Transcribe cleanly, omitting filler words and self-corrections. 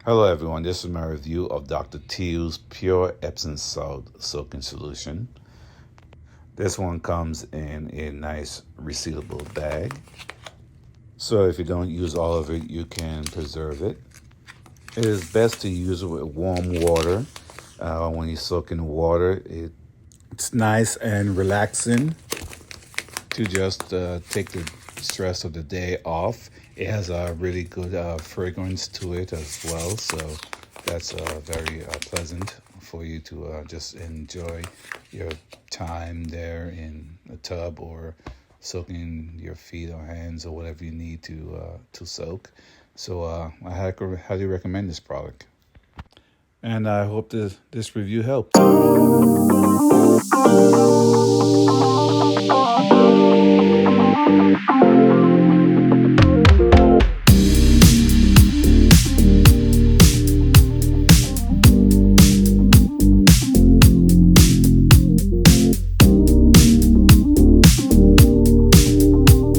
Hello everyone, this is my review of Dr. Teal's Pure Epsom Salt Soaking Solution. This one comes in a nice resealable bag. So if you don't use all of it, you can preserve it. It is best to use it with warm water. When you soak in water, it's nice and relaxing to just take the stress of the day off. It has a really good fragrance to it as well, so that's very pleasant for you to just enjoy your time there in a tub or soaking your feet or hands or whatever you need to soak. So I highly recommend this product, and I hope this review helped.